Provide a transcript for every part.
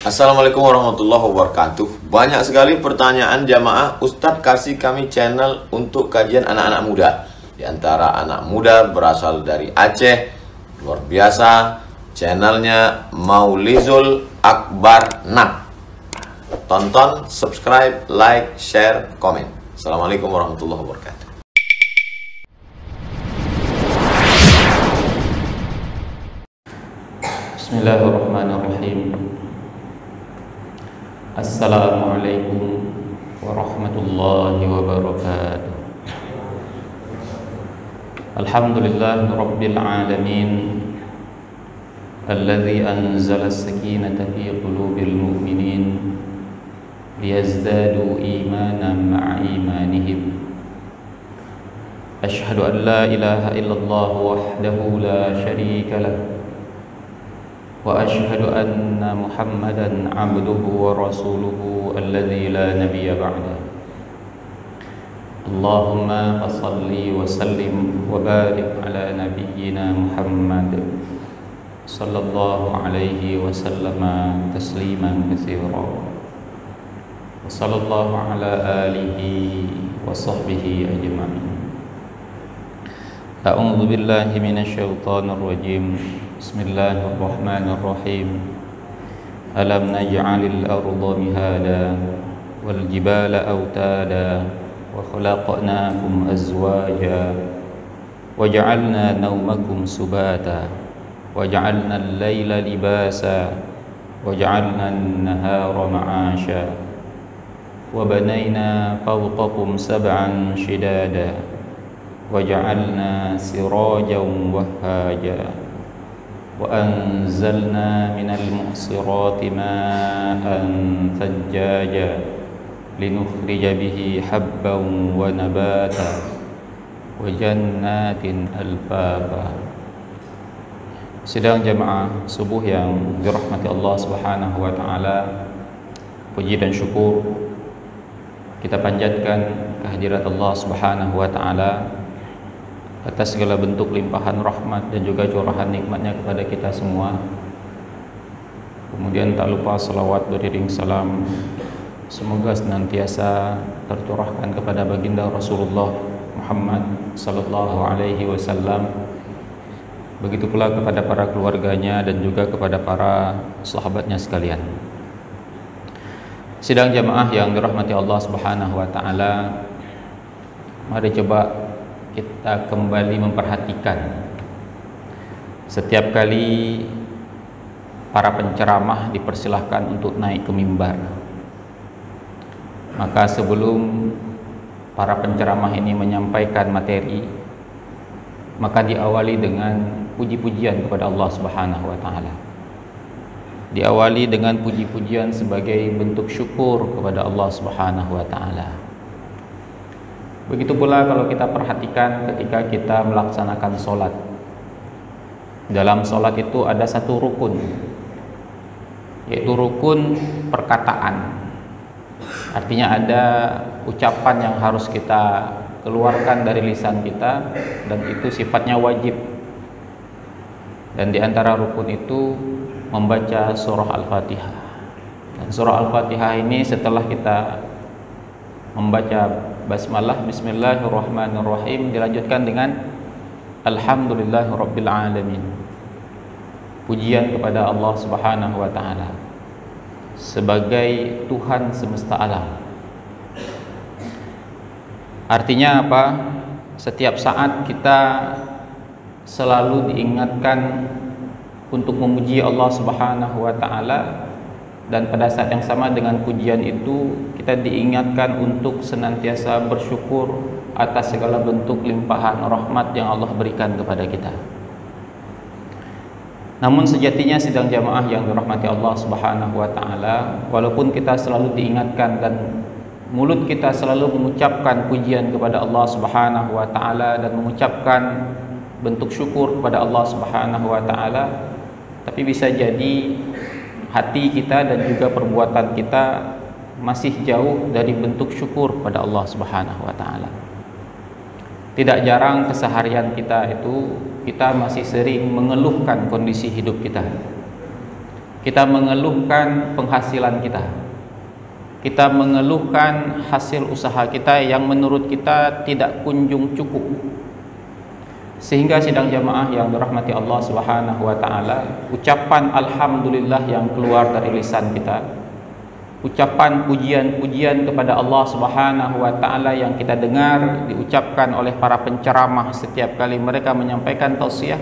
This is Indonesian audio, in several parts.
Assalamualaikum warahmatullahi wabarakatuh. Banyak sekali pertanyaan jamaah, Ustadz kasih kami channel untuk kajian anak-anak muda. Di antara anak muda berasal dari Aceh, luar biasa. Channelnya Maulizul Akbar Nak. Tonton, subscribe, like, share, komen. Assalamualaikum warahmatullahi wabarakatuh. Bismillahirrahmanirrahim. Assalamualaikum warahmatullahi wabarakatuh. Alhamdulillahi rabbil alamin, alladzi anzala as-sakinata fi qulubil mu'minin liyazdadu imanan ma'a imanihim. Ashhadu an la ilaha illallah wahdahu la syarika lah, wa ashhadu anna Muhammadan abduhu wa rasuluhu alladzi la nabiyya ba'dah. Allahumma salli wa sallim wa barik ala nabiyyina Muhammad sallallahu alaihi wa sallama tasliman katsira. Wa sallallahu ala alihi wa sahbihi ajma'in. A'udzu billahi minasy syaithanir rajim. Bismillahirrahmanirrahim. Alam naj'alil arda mihada wal jibala autada wa khalaqnakum azwaja wa ja'alna nawmakum subata wa ja'alna al-laila libasa wa ja'alna an-nahara ma'asha wa banayna fawqakum sab'an shidada wa ja'alna sirajan wahhaja وأنزلنا من المعصرات ماء ثجاجا لنخرج به حبا ونباتا وجنات ألفافا. Sidang jamaah subuh yang dirahmati Allah Subhanahu wa taala, puji dan syukur kita panjatkan kehadirat Allah Subhanahu wa taala atas segala bentuk limpahan rahmat dan juga curahan nikmatnya kepada kita semua. Kemudian tak lupa salawat beriring salam semoga senantiasa tercurahkan kepada baginda Rasulullah Muhammad sallallahu alaihi wasallam, begitu pula kepada para keluarganya dan juga kepada para sahabatnya sekalian. Sidang jamaah yang dirahmati Allah Subhanahu wa taala, mari coba kita kembali memperhatikan setiap kali para penceramah dipersilahkan untuk naik ke mimbar, maka sebelum para penceramah ini menyampaikan materi, maka diawali dengan puji-pujian kepada Allah Subhanahu wa taala. Diawali dengan puji-pujian sebagai bentuk syukur kepada Allah Subhanahu wa taala. Begitu pula kalau kita perhatikan ketika kita melaksanakan sholat. Dalam sholat itu ada satu rukun, yaitu rukun perkataan. Artinya ada ucapan yang harus kita keluarkan dari lisan kita, dan itu sifatnya wajib. Dan di antara rukun itu membaca surah Al-Fatihah. Dan surah Al-Fatihah ini setelah kita membaca basmalah, bismillahirrahmanirrahim, dilanjutkan dengan alhamdulillahirabbil alamin. Pujian kepada Allah Subhanahu wa taala sebagai Tuhan semesta alam. Artinya apa? Setiap saat kita selalu diingatkan untuk memuji Allah Subhanahu wa taala, dan pada saat yang sama dengan pujian itu kita diingatkan untuk senantiasa bersyukur atas segala bentuk limpahan rahmat yang Allah berikan kepada kita. Namun sejatinya sidang jamaah yang dirahmati Allah Subhanahu wa taala, walaupun kita selalu diingatkan dan mulut kita selalu mengucapkan pujian kepada Allah Subhanahu wa taala dan mengucapkan bentuk syukur kepada Allah Subhanahu wa taala, tapi bisa jadi hati kita dan juga perbuatan kita masih jauh dari bentuk syukur pada Allah Subhanahu wa taala. Tidak jarang keseharian kita itu kita masih sering mengeluhkan kondisi hidup kita. kita mengeluhkan penghasilan kita, kita mengeluhkan hasil usaha kita yang menurut kita tidak kunjung cukup, sehingga sidang jamaah yang dirahmati Allah Subhanahu wa taala, ucapan alhamdulillah yang keluar dari lisan kita, ucapan pujian-pujian kepada Allah Subhanahu wa taala yang kita dengar diucapkan oleh para penceramah setiap kali mereka menyampaikan tausiah,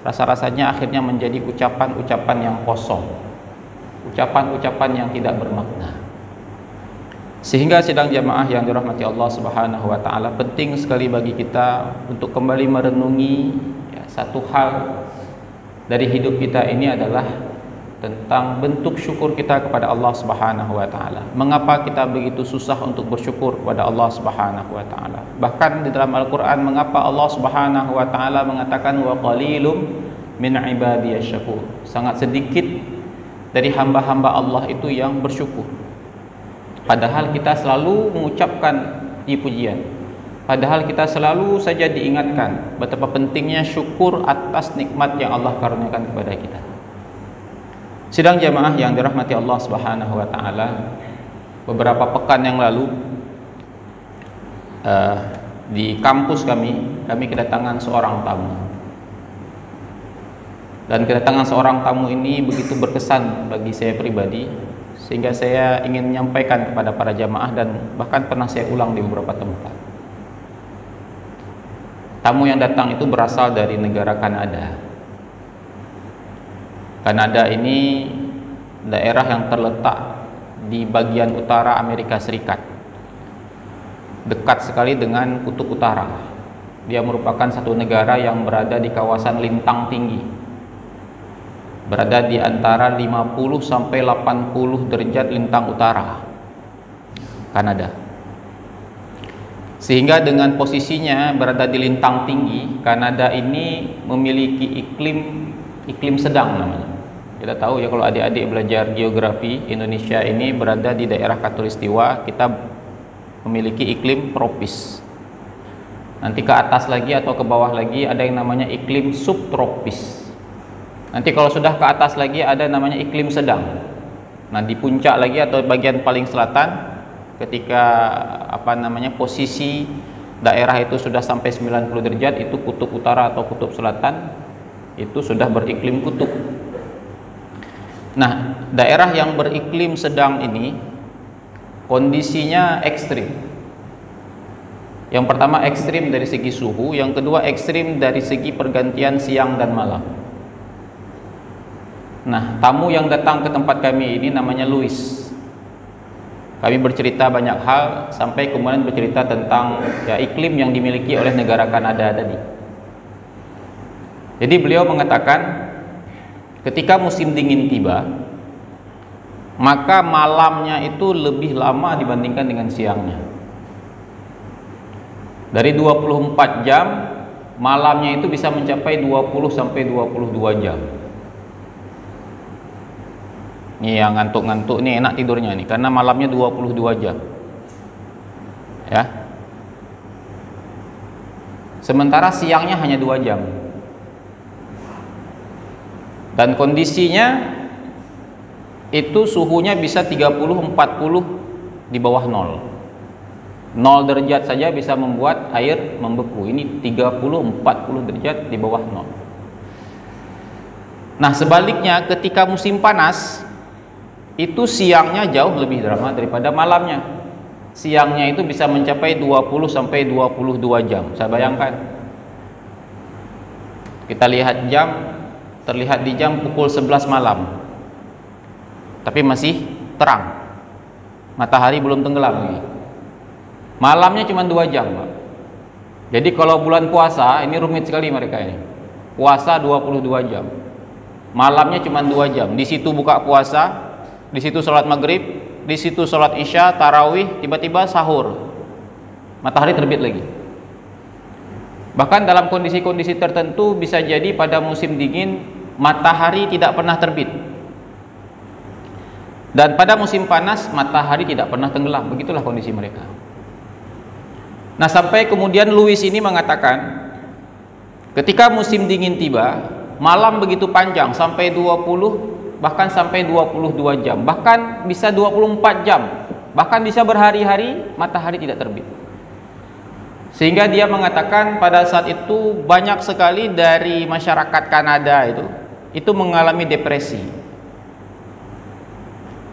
rasa-rasanya akhirnya menjadi ucapan-ucapan yang kosong, ucapan-ucapan yang tidak bermakna. Sehingga sidang jamaah yang dirahmati Allah Subhanahu wa taala, penting sekali bagi kita untuk kembali merenungi satu hal dari hidup kita ini adalah tentang bentuk syukur kita kepada Allah Subhanahu wa taala. Mengapa kita begitu susah untuk bersyukur kepada Allah Subhanahu wa taala? Bahkan di dalam Al-Qur'an, mengapa Allah Subhanahu wa taala mengatakan wa qalilum min ibadiyasyakur? Sangat sedikit dari hamba-hamba Allah itu yang bersyukur. Padahal kita selalu mengucapkan pujian. Padahal kita selalu saja diingatkan betapa pentingnya syukur atas nikmat yang Allah karuniakan kepada kita. Sidang jamaah yang dirahmati Allah Subhanahu wa taala, beberapa pekan yang lalu di kampus kami kedatangan seorang tamu. Dan kedatangan seorang tamu ini begitu berkesan bagi saya pribadi, sehingga saya ingin menyampaikan kepada para jamaah dan bahkan pernah saya ulang di beberapa tempat. Tamu yang datang itu berasal dari negara Kanada. Kanada ini daerah yang terletak di bagian utara Amerika Serikat, dekat sekali dengan kutub utara. Dia merupakan satu negara yang berada di kawasan lintang tinggi, berada di antara 50 sampai 80 derajat lintang utara Kanada. Sehingga dengan posisinya berada di lintang tinggi, Kanada ini memiliki iklim sedang namanya. Kita tahu ya, kalau adik-adik belajar geografi, Indonesia ini berada di daerah khatulistiwa, kita memiliki iklim tropis. Nanti ke atas lagi atau ke bawah lagi ada yang namanya iklim subtropis. Nanti kalau sudah ke atas lagi ada namanya iklim sedang. Nah, di puncak lagi atau bagian paling selatan, ketika posisi daerah itu sudah sampai 90 derajat, itu kutub utara atau kutub selatan, itu sudah beriklim kutub. Nah, daerah yang beriklim sedang ini kondisinya ekstrim. Yang pertama ekstrim dari segi suhu, yang kedua ekstrim dari segi pergantian siang dan malam. Nah, tamu yang datang ke tempat kami ini namanya Louis. Kami bercerita banyak hal sampai kemudian bercerita tentang iklim yang dimiliki oleh negara Kanada tadi. Jadi beliau mengatakan, ketika musim dingin tiba, maka malamnya itu lebih lama dibandingkan dengan siangnya. Dari 24 jam, malamnya itu bisa mencapai 20 sampai 22 jam. Nih yang ngantuk-ngantuk nih enak tidurnya nih, karena malamnya 22 jam. Ya. Sementara siangnya hanya 2 jam. Dan kondisinya itu suhunya bisa 30-40 di bawah 0 derajat saja bisa membuat air membeku. Ini 30-40 derajat di bawah 0. Nah, sebaliknya ketika musim panas, itu siangnya jauh lebih drama daripada malamnya. Siangnya itu bisa mencapai 20 sampai 22 jam. Saya bayangkan, kita lihat jam, terlihat di jam pukul 11 malam, tapi masih terang, matahari belum tenggelam lagi. Malamnya cuma 2 jam, Pak. Jadi kalau bulan puasa ini rumit sekali mereka ini. Puasa 22 jam, malamnya cuma 2 jam. Di situ buka puasa, di situ sholat maghrib, di situ sholat isya, tarawih, tiba-tiba sahur, matahari terbit lagi. Bahkan dalam kondisi-kondisi tertentu bisa jadi pada musim dingin matahari tidak pernah terbit, dan pada musim panas matahari tidak pernah tenggelam. Begitulah kondisi mereka. Nah, sampai kemudian Louis ini mengatakan, ketika musim dingin tiba, malam begitu panjang sampai 20 bahkan sampai 22 jam, bahkan bisa 24 jam, bahkan bisa berhari-hari matahari tidak terbit. Sehingga dia mengatakan pada saat itu banyak sekali dari masyarakat Kanada itu mengalami depresi.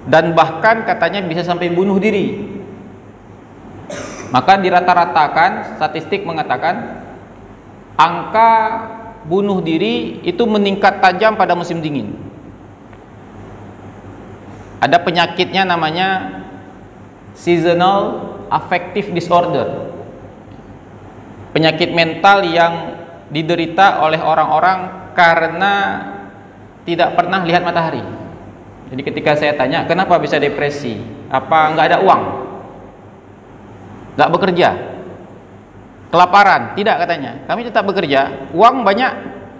Dan bahkan katanya bisa sampai bunuh diri. Maka dirata-ratakan, statistik mengatakan angka bunuh diri itu meningkat tajam pada musim dingin. Ada penyakitnya namanya seasonal affective disorder, penyakit mental yang diderita oleh orang-orang karena tidak pernah lihat matahari. Jadi ketika saya tanya kenapa bisa depresi, apa nggak ada uang, nggak bekerja, kelaparan? Tidak, katanya kami tetap bekerja, uang banyak,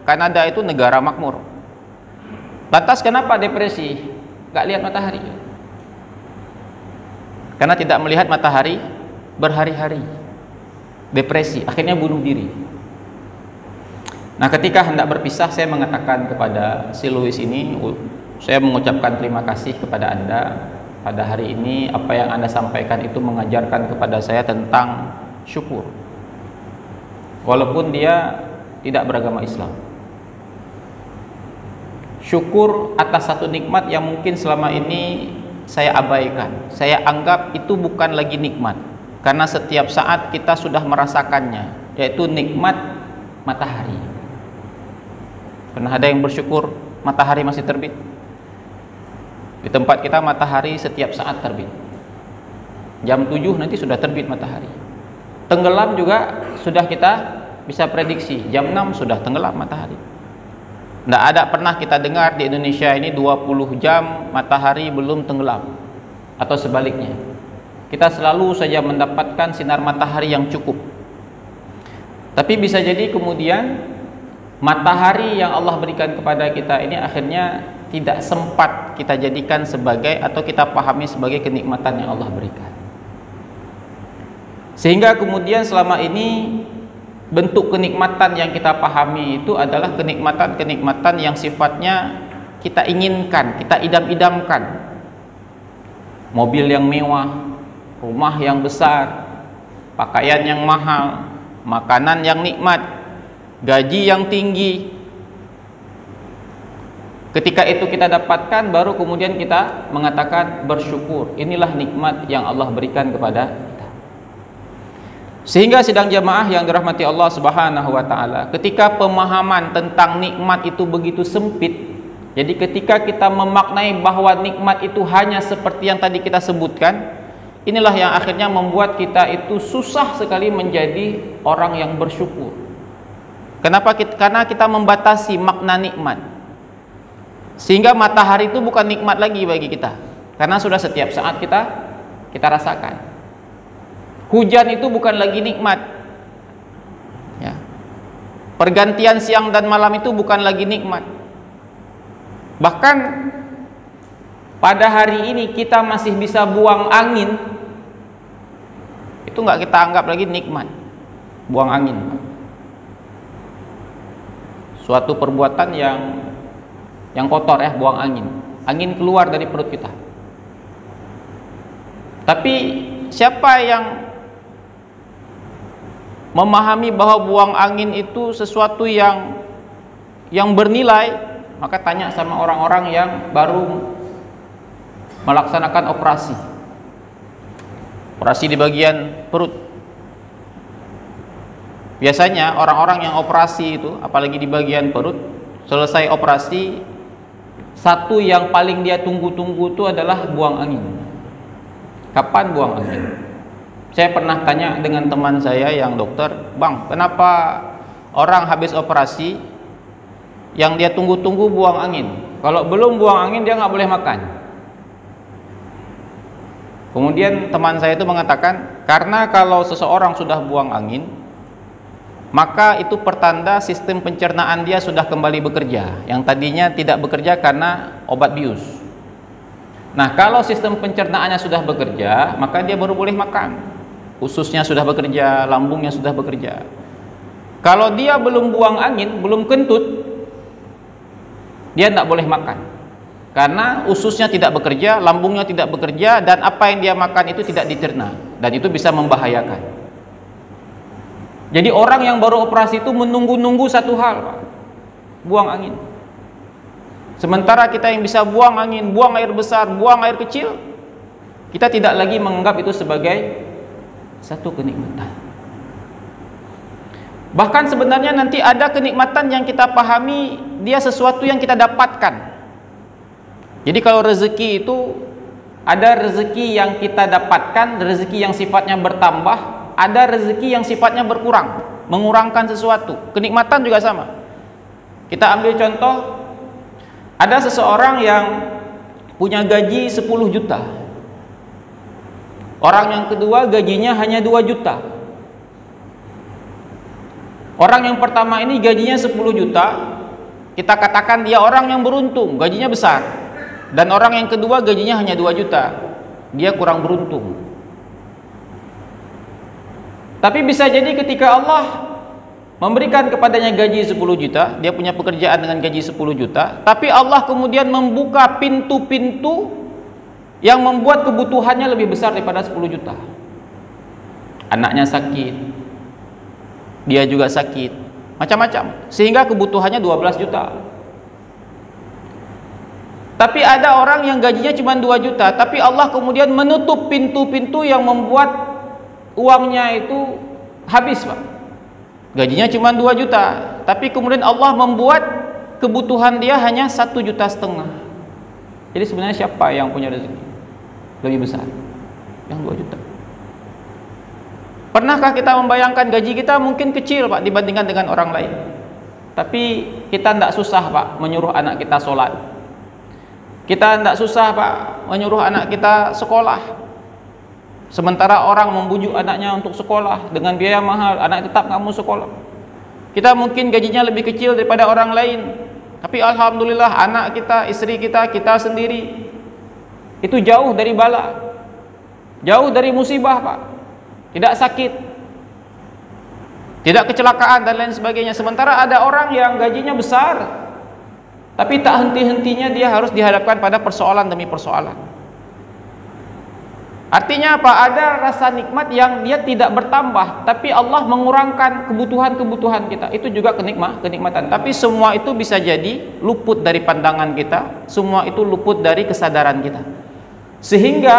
Kanada itu negara makmur. Lantas kenapa depresi? Nggak lihat matahari. Karena tidak melihat matahari berhari-hari, depresi, akhirnya bunuh diri. Nah, ketika hendak berpisah, saya mengatakan kepada si Louis ini, saya mengucapkan terima kasih kepada Anda. Pada hari ini apa yang Anda sampaikan itu mengajarkan kepada saya tentang syukur. Walaupun dia tidak beragama Islam. Syukur atas satu nikmat yang mungkin selama ini saya abaikan. Saya anggap itu bukan lagi nikmat, karena setiap saat kita sudah merasakannya, yaitu nikmat matahari. Pernah ada yang bersyukur matahari masih terbit? Di tempat kita matahari setiap saat terbit. Jam 7 nanti sudah terbit matahari. Tenggelam juga sudah kita bisa prediksi, jam 6 sudah tenggelam matahari. Tidak ada pernah kita dengar di Indonesia ini 20 jam matahari belum tenggelam, atau sebaliknya. Kita selalu saja mendapatkan sinar matahari yang cukup. Tapi bisa jadi kemudian matahari yang Allah berikan kepada kita ini akhirnya tidak sempat kita jadikan sebagai, atau kita pahami sebagai kenikmatan yang Allah berikan. Sehingga kemudian selama ini bentuk kenikmatan yang kita pahami itu adalah kenikmatan-kenikmatan yang sifatnya kita inginkan, kita idam-idamkan. Mobil yang mewah, rumah yang besar, pakaian yang mahal, makanan yang nikmat, gaji yang tinggi. Ketika itu kita dapatkan, baru kemudian kita mengatakan bersyukur. Inilah nikmat yang Allah berikan kepada kita. Sehingga sidang jamaah yang dirahmati Allah Subhanahu wa taala, ketika pemahaman tentang nikmat itu begitu sempit, jadi ketika kita memaknai bahwa nikmat itu hanya seperti yang tadi kita sebutkan, inilah yang akhirnya membuat kita itu susah sekali menjadi orang yang bersyukur. Kenapa? Karena kita membatasi makna nikmat. Sehingga matahari itu bukan nikmat lagi bagi kita, karena sudah setiap saat kita rasakan. Hujan itu bukan lagi nikmat, ya. Pergantian siang dan malam itu bukan lagi nikmat. Bahkan pada hari ini kita masih bisa buang angin, itu nggak kita anggap lagi nikmat. Buang angin, suatu perbuatan yang kotor, ya, buang angin keluar dari perut kita. Tapi siapa yang memahami bahwa buang angin itu sesuatu yang bernilai, maka tanya sama orang-orang yang baru melaksanakan operasi di bagian perut. Biasanya orang-orang yang operasi itu, apalagi di bagian perut, selesai operasi, satu yang paling dia tunggu-tunggu itu adalah buang angin. Kapan buang angin? Saya pernah tanya dengan teman saya yang dokter, "Bang, kenapa orang habis operasi yang dia tunggu-tunggu buang angin? Kalau belum buang angin dia nggak boleh makan." Kemudian teman saya itu mengatakan, karena kalau seseorang sudah buang angin, maka itu pertanda sistem pencernaan dia sudah kembali bekerja, yang tadinya tidak bekerja karena obat bius. Nah, kalau sistem pencernaannya sudah bekerja, maka dia baru boleh makan. Ususnya sudah bekerja, lambungnya sudah bekerja. Kalau dia belum buang angin, belum kentut, dia tidak boleh makan. karena ususnya tidak bekerja, lambungnya tidak bekerja, dan apa yang dia makan itu tidak dicerna, dan itu bisa membahayakan. Jadi orang yang baru operasi itu menunggu-nunggu satu hal, Pak, buang angin. Sementara kita yang bisa buang angin, buang air besar, buang air kecil, kita tidak lagi menganggap itu sebagai satu kenikmatan. Bahkan sebenarnya nanti ada kenikmatan yang kita pahami dia sesuatu yang kita dapatkan. Jadi kalau rezeki itu ada rezeki yang kita dapatkan, rezeki yang sifatnya bertambah, ada rezeki yang sifatnya berkurang, mengurangkan sesuatu. Kenikmatan juga sama. Kita ambil contoh, ada seseorang yang punya gaji 10 juta. Orang yang kedua gajinya hanya 2 juta. Orang yang pertama ini gajinya 10 juta, kita katakan dia orang yang beruntung, gajinya besar. Dan orang yang kedua gajinya hanya 2 juta, dia kurang beruntung. Tapi bisa jadi ketika Allah memberikan kepadanya gaji 10 juta, dia punya pekerjaan dengan gaji 10 juta, tapi Allah kemudian membuka pintu-pintu yang membuat kebutuhannya lebih besar daripada 10 juta. Anaknya sakit, dia juga sakit, macam-macam, sehingga kebutuhannya 12 juta. Tapi ada orang yang gajinya cuma 2 juta, tapi Allah kemudian menutup pintu-pintu yang membuat uangnya itu habis, Pak. Gajinya cuma 2 juta, tapi kemudian Allah membuat kebutuhan dia hanya 1,5 juta. Jadi sebenarnya siapa yang punya rezeki lebih besar? Yang 2 juta. Pernahkah kita membayangkan gaji kita mungkin kecil, Pak, dibandingkan dengan orang lain, tapi kita tidak susah, Pak, menyuruh anak kita sholat. Kita tidak susah, Pak, menyuruh anak kita sekolah. Sementara orang membujuk anaknya untuk sekolah dengan biaya mahal, anak tetap nggak mau sekolah. Kita mungkin gajinya lebih kecil daripada orang lain, tapi alhamdulillah anak kita, istri kita, kita sendiri itu jauh dari bala, jauh dari musibah, Pak. Tidak sakit, tidak kecelakaan dan lain sebagainya. Sementara ada orang yang gajinya besar, tapi tak henti-hentinya dia harus dihadapkan pada persoalan demi persoalan. Artinya apa? Ada rasa nikmat yang dia tidak bertambah, tapi Allah mengurangkan kebutuhan-kebutuhan kita. Itu juga kenikmatan. Tapi semua itu bisa jadi luput dari pandangan kita, semua itu luput dari kesadaran kita. Sehingga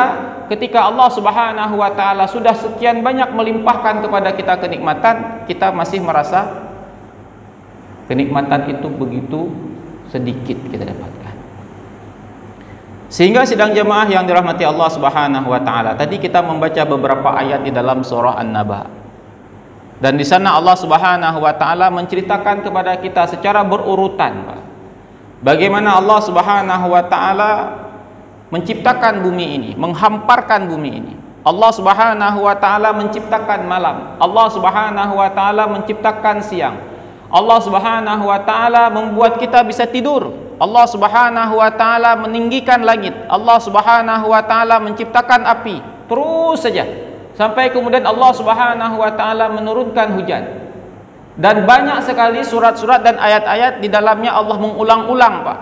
ketika Allah Subhanahu wa taala sudah sekian banyak melimpahkan kepada kita kenikmatan, kita masih merasa kenikmatan itu begitu sedikit kita dapatkan. Sehingga sidang jemaah yang dirahmati Allah Subhanahu wa taala, tadi kita membaca beberapa ayat di dalam surah An-Naba. Dan di sana Allah Subhanahu wa taala menceritakan kepada kita secara berurutan, Pak, bagaimana Allah Subhanahu wa taala menciptakan bumi ini, menghamparkan bumi ini. Allah Subhanahu wa taala menciptakan malam. Allah Subhanahu wa taala menciptakan siang. Allah Subhanahu wa taala membuat kita bisa tidur. Allah Subhanahu wa taala meninggikan langit. Allah Subhanahu wa taala menciptakan api. Terus saja sampai kemudian Allah Subhanahu wa taala menurunkan hujan. Dan banyak sekali surat-surat dan ayat-ayat di dalamnya Allah mengulang-ulang, Pak,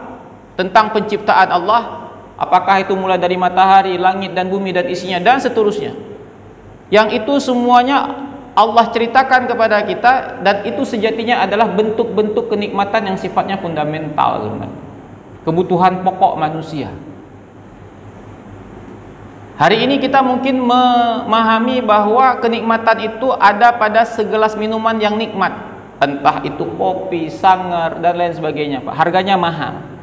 tentang penciptaan Allah. Apakah itu mulai dari matahari, langit dan bumi dan isinya dan seterusnya. Yang itu semuanya Allah ceritakan kepada kita, dan itu sejatinya adalah bentuk-bentuk kenikmatan yang sifatnya fundamental, kebutuhan pokok manusia. Hari ini kita mungkin memahami bahwa kenikmatan itu ada pada segelas minuman yang nikmat, entah itu kopi, sangar dan lain sebagainya, Pak. Harganya mahal.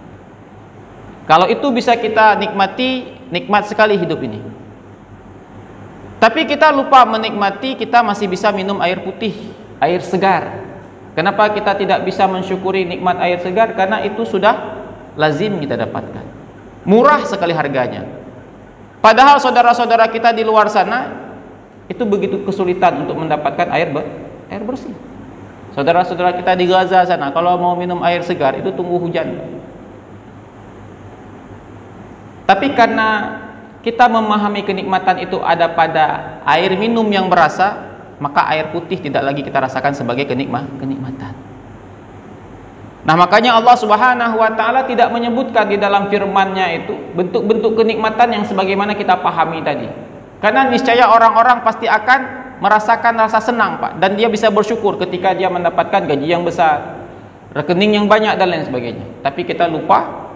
Kalau itu bisa kita nikmati, nikmat sekali hidup ini. Tapi kita lupa menikmati, kita masih bisa minum air putih, air segar. Kenapa kita tidak bisa mensyukuri nikmat air segar? Karena itu sudah lazim kita dapatkan. Murah sekali harganya. Padahal saudara-saudara kita di luar sana itu begitu kesulitan untuk mendapatkan air bersih. Saudara-saudara kita di Gaza sana kalau mau minum air segar itu tunggu hujan. Tapi karena kita memahami kenikmatan itu ada pada air minum yang berasa, maka air putih tidak lagi kita rasakan sebagai kenikmatan. Nah, makanya Allah Subhanahu wa taala tidak menyebutkan di dalam firman-Nya itu bentuk-bentuk kenikmatan yang sebagaimana kita pahami tadi. Karena niscaya orang-orang pasti akan merasakan rasa senang, Pak, dan dia bisa bersyukur ketika dia mendapatkan gaji yang besar, rekening yang banyak dan lain sebagainya. Tapi kita lupa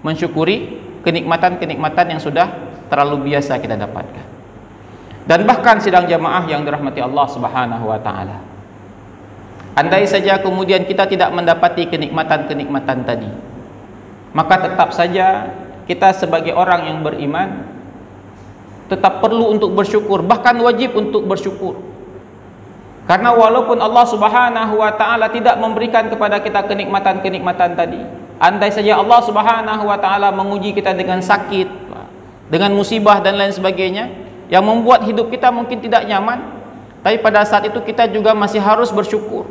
mensyukuri kenikmatan-kenikmatan yang sudah terlalu biasa kita dapatkan. Dan bahkan sidang jamaah yang dirahmati Allah Subhanahu wa taala, andai saja kemudian kita tidak mendapati kenikmatan-kenikmatan tadi, maka tetap saja kita sebagai orang yang beriman tetap perlu untuk bersyukur, bahkan wajib untuk bersyukur. Karena walaupun Allah Subhanahu wa taala tidak memberikan kepada kita kenikmatan-kenikmatan tadi, andai saja Allah Subhanahu wa taala menguji kita dengan sakit, dengan musibah dan lain sebagainya yang membuat hidup kita mungkin tidak nyaman, tapi pada saat itu kita juga masih harus bersyukur.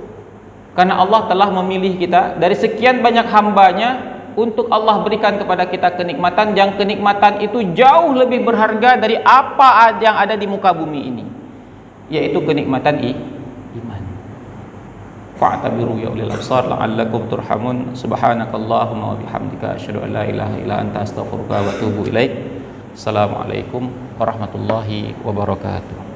Karena Allah telah memilih kita dari sekian banyak hambanya untuk Allah berikan kepada kita kenikmatan, yang kenikmatan itu jauh lebih berharga dari apa yang ada di muka bumi ini, yaitu kenikmatan iman. Fa'tabiru ya ulil absar la'allakum turhamun. Subhanakallahumma wa bihamdika asyhadu an la ilaha illa anta astaghfiruka wa atubu ilaik. Assalamualaikum warahmatullahi wabarakatuh.